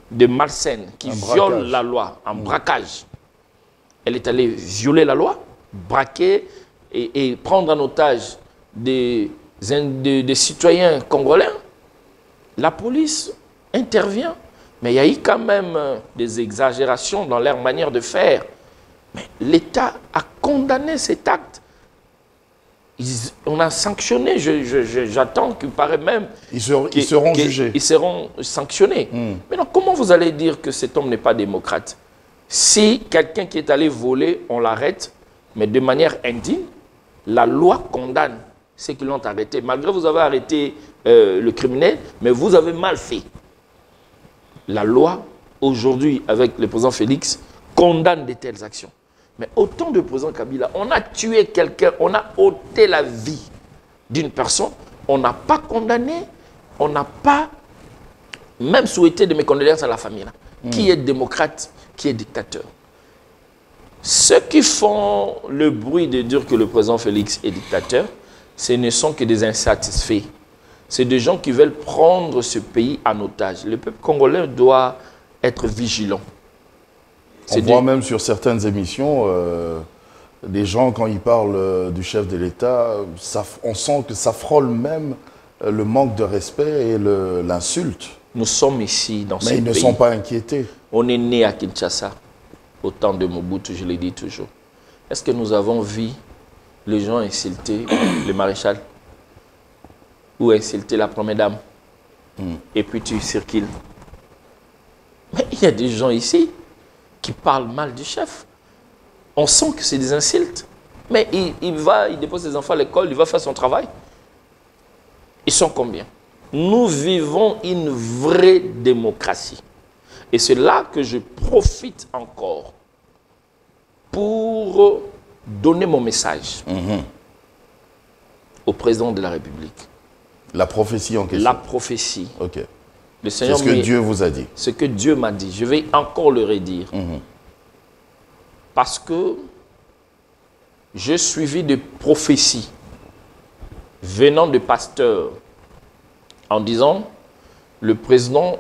de malsain, qui viole la loi, un braquage. Elle est allée violer la loi, braquer et prendre en otage des citoyens congolais. La police intervient, mais il y a eu quand même des exagérations dans leur manière de faire. Mais l'État a condamné cet acte. On a sanctionné, j'attends qu'il paraît même... Ils seront jugés. Ils seront sanctionnés. Maintenant, comment vous allez dire que cet homme n'est pas démocrate? Si quelqu'un qui est allé voler, on l'arrête, mais de manière indigne, la loi condamne ceux qui l'ont arrêté. Malgré que vous avez arrêté le criminel, mais vous avez mal fait. La loi, aujourd'hui, avec le président Félix, condamne de telles actions. Mais au temps du président Kabila, on a tué quelqu'un, on a ôté la vie d'une personne, on n'a pas condamné, on n'a pas même souhaité de mes condoléances à la famille. Qui est démocrate, qui est dictateur? Ceux qui font le bruit de dire que le président Félix est dictateur, ce ne sont que des insatisfaits. C'est des gens qui veulent prendre ce pays en otage. Le peuple congolais doit être vigilant. On voit même sur certaines émissions, des gens, quand ils parlent du chef de l'État, on sent que ça frôle même le manque de respect et l'insulte. Nous sommes ici dans ce pays. Mais ils ne sont pas inquiétés. On est né à Kinshasa, au temps de Mobutu, je l'ai dit toujours. Est-ce que nous avons vu les gens insulter le maréchal ou insulter la première dame? Et puis tu circules. Mais il y a des gens ici qui parlent mal du chef. On sent que c'est des insultes. Mais il dépose ses enfants à l'école, il va faire son travail. Ils sont combien? Nous vivons une vraie démocratie. Et c'est là que je profite encore pour donner mon message au président de la République. La prophétie en question. La prophétie. Ok. Le Seigneur c'est ce que Dieu vous a dit. Ce que Dieu m'a dit. Je vais encore le redire. Parce que j'ai suivi des prophéties venant de pasteurs en disant le président,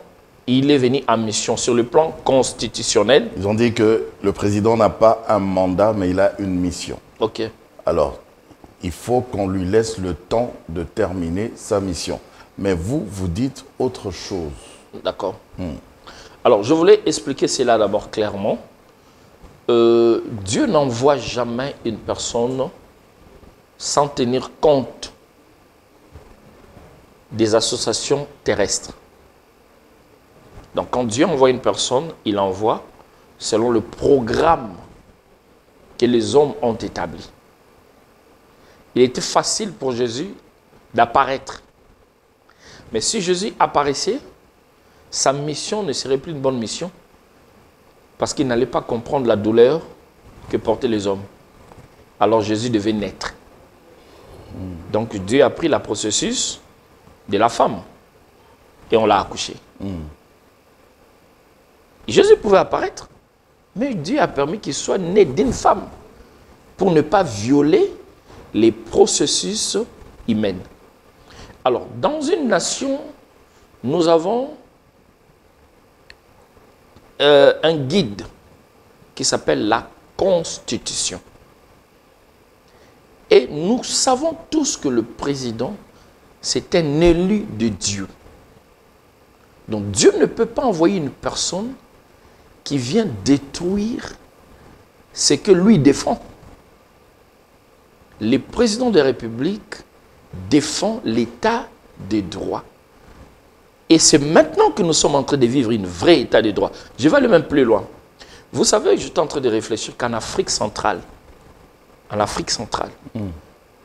il est venu en mission sur le plan constitutionnel. Ils ont dit que le président n'a pas un mandat, mais il a une mission. Ok. Alors, il faut qu'on lui laisse le temps de terminer sa mission. Mais vous, vous dites autre chose. D'accord. Alors, je voulais expliquer cela d'abord clairement. Dieu n'envoie jamais une personne sans tenir compte des associations terrestres. Donc, quand Dieu envoie une personne, il envoie selon le programme que les hommes ont établi. Il était facile pour Jésus d'apparaître. Mais si Jésus apparaissait, sa mission ne serait plus une bonne mission parce qu'il n'allait pas comprendre la douleur que portaient les hommes. Alors Jésus devait naître. Donc Dieu a pris le processus de la femme et on l'a accouché. Jésus pouvait apparaître, mais Dieu a permis qu'il soit né d'une femme pour ne pas violer les processus humains. Alors, dans une nation, nous avons un guide qui s'appelle la Constitution. Et nous savons tous que le président, c'est un élu de Dieu. Donc, Dieu ne peut pas envoyer une personne qui vient détruire ce que lui défend. Le président de la République défend l'état de droit. Et c'est maintenant que nous sommes en train de vivre un vrai état de droit. Je vais aller même plus loin. Vous savez, je suis en train de réfléchir qu'en Afrique centrale,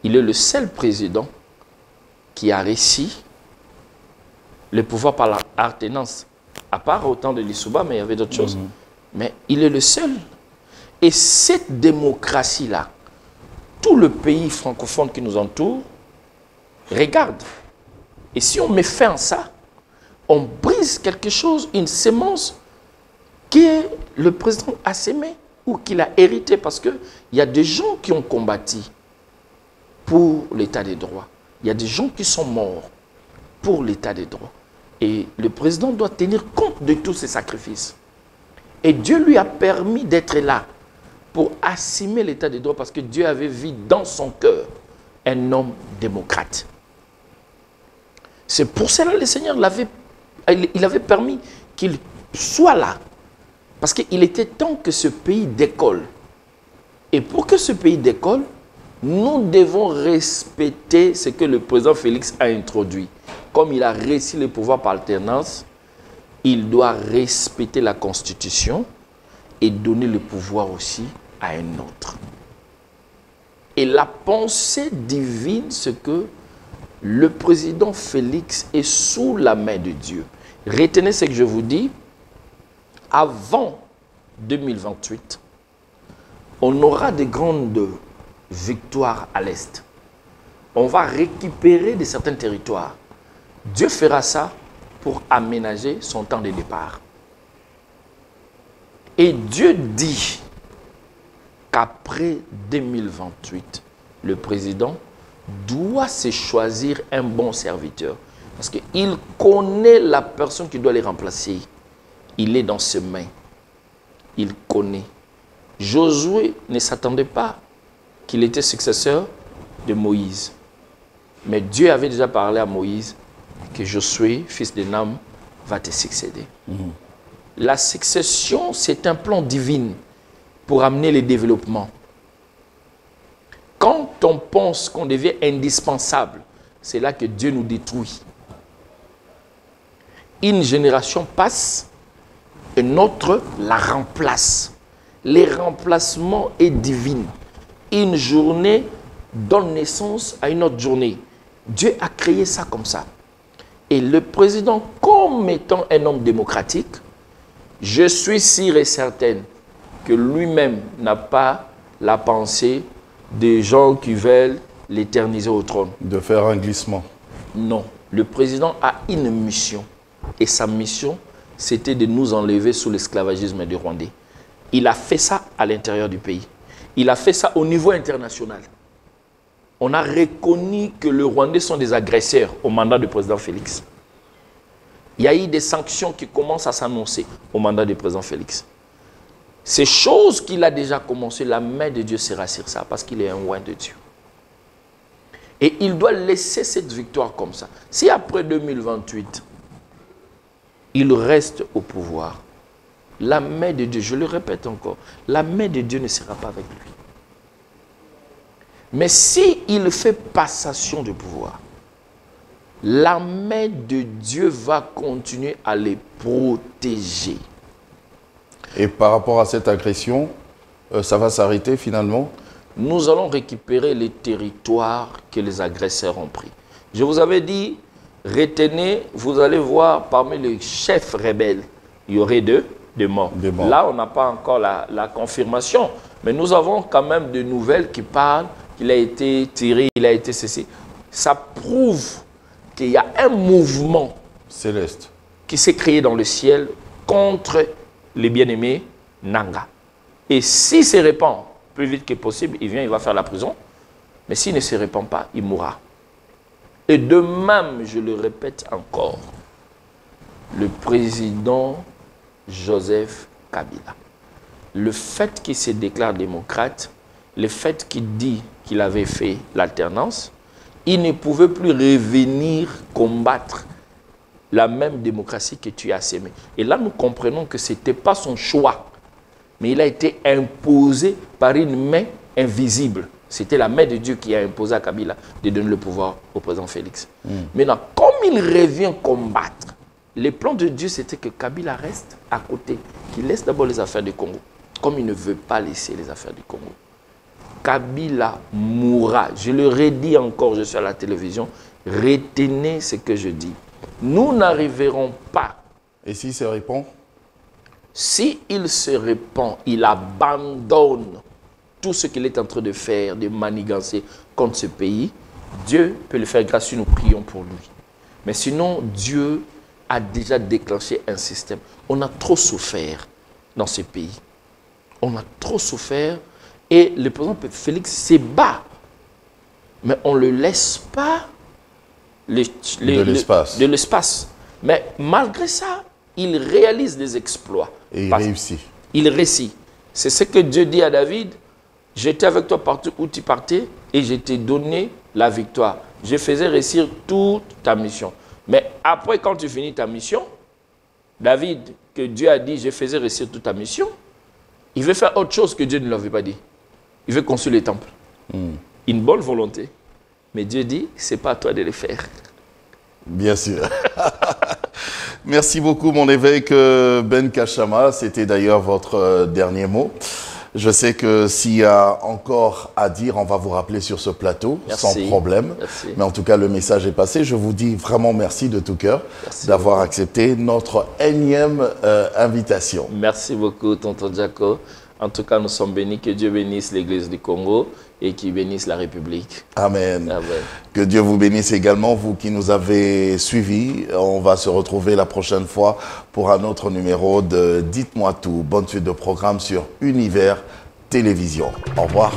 il est le seul président qui a réussi le pouvoir par l'alternance. À part autant de l'Issouba, mais il y avait d'autres choses. Mais il est le seul. Et cette démocratie-là, tout le pays francophone qui nous entoure regarde. Et si on met fin à ça, on brise quelque chose, une sémence que le président a sémé ou qu'il a hérité, parce qu'il y a des gens qui ont combattu pour l'état des droits. Il y a des gens qui sont morts pour l'état des droits. Et le président doit tenir compte de tous ces sacrifices. Et Dieu lui a permis d'être là pour assumer l'état de droit parce que Dieu avait vu dans son cœur un homme démocrate. C'est pour cela que le Seigneur il avait permis qu'il soit là. Parce qu'il était temps que ce pays décolle. Et pour que ce pays décolle, nous devons respecter ce que le président Félix a introduit. Comme il a réussi le pouvoir par alternance, il doit respecter la Constitution et donner le pouvoir aussi à un autre. Et la pensée divine, c'est que le président Félix est sous la main de Dieu. Retenez ce que je vous dis, avant 2028, on aura de grandes victoires à l'Est. On va récupérer de certains territoires. Dieu fera ça pour aménager son temps de départ. Et Dieu dit qu'après 2028, le président doit se choisir un bon serviteur. Parce qu'il connaît la personne qui doit les remplacer. Il est dans ses mains. Il connaît. Josué ne s'attendait pas qu'il était successeur de Moïse. Mais Dieu avait déjà parlé à Moïse que Josué, fils de Nam, va te succéder. La succession, c'est un plan divin pour amener le développement. Quand on pense qu'on devient indispensable, c'est là que Dieu nous détruit. Une génération passe, une autre la remplace. Le remplacement est divin. Une journée donne naissance à une autre journée. Dieu a créé ça comme ça. Et le président, comme étant un homme démocratique, je suis sûr et certaine que lui-même n'a pas la pensée des gens qui veulent l'éterniser au trône. De faire un glissement. Non. Le président a une mission. Et sa mission, c'était de nous enlever sous l'esclavagisme des Rwandais. Il a fait ça à l'intérieur du pays. Il a fait ça au niveau international. On a reconnu que les Rwandais sont des agresseurs au mandat du président Félix. Il y a eu des sanctions qui commencent à s'annoncer au mandat du président Félix. Ces choses qu'il a déjà commencé, la main de Dieu sera sur ça parce qu'il est un roi de Dieu. Et il doit laisser cette victoire comme ça. Si après 2028, il reste au pouvoir, la main de Dieu, je le répète encore, la main de Dieu ne sera pas avec lui. Mais s'il fait passation de pouvoir, la main de Dieu va continuer à les protéger. Et par rapport à cette agression, ça va s'arrêter finalement? Nous allons récupérer les territoires que les agresseurs ont pris. Je vous avais dit, retenez, vous allez voir parmi les chefs rebelles, il y aurait des morts. Là, on n'a pas encore la confirmation, mais nous avons quand même des nouvelles qui parlent qu'il a été tiré, il a été cessé. Ça prouve qu'il y a un mouvement céleste qui s'est créé dans le ciel contre les bien-aimés Nanga. Et s'il se répand plus vite que possible, il vient, il va faire la prison. Mais s'il ne se répand pas, il mourra. Et de même, je le répète encore, le président Joseph Kabila, le fait qu'il se déclare démocrate, le fait qu'il dit qu'il avait fait l'alternance, il ne pouvait plus revenir combattre la même démocratie que tu as sémée. Et là, nous comprenons que ce n'était pas son choix, mais il a été imposé par une main invisible. C'était la main de Dieu qui a imposé à Kabila de donner le pouvoir au président Félix. Maintenant, comme il revient combattre, le plan de Dieu, c'était que Kabila reste à côté, qu'il laisse d'abord les affaires du Congo, comme il ne veut pas laisser les affaires du Congo. Kabila mourra. Je le redis encore, je suis à la télévision, retenez ce que je dis. Nous n'arriverons pas. Et s'il se répand? S'il se répand, il abandonne tout ce qu'il est en train de faire, de manigancer contre ce pays, Dieu peut le faire grâce si nous prions pour lui. Mais sinon, Dieu a déjà déclenché un système. On a trop souffert dans ce pays. On a trop souffert et le président Félix se bat. Mais on ne le laisse pas de l'espace. Mais malgré ça, il réalise des exploits. Et il réussit. Il réussit. C'est ce que Dieu dit à David. J'étais avec toi partout où tu partais et je t'ai donné la victoire. Je faisais réussir toute ta mission. Mais après, quand tu finis ta mission, David, que Dieu a dit, je faisais réussir toute ta mission, il veut faire autre chose que Dieu ne lui avait pas dit. Il veut construire les temples. Une bonne volonté. Mais Dieu dit, ce n'est pas à toi de le faire. Bien sûr. Merci beaucoup, mon évêque Ben Kachama. C'était d'ailleurs votre dernier mot. Je sais que s'il y a encore à dire, on va vous rappeler sur ce plateau, sans problème. Merci. Mais en tout cas, le message est passé. Je vous dis vraiment merci de tout cœur d'avoir accepté notre énième invitation. Merci beaucoup, tonton Jaco. En tout cas, nous sommes bénis. Que Dieu bénisse l'Église du Congo et qu'il bénisse la République. Amen. Amen. Que Dieu vous bénisse également, vous qui nous avez suivis. On va se retrouver la prochaine fois pour un autre numéro de Dites-moi tout. Bonne suite de programme sur Univers Télévision. Au revoir.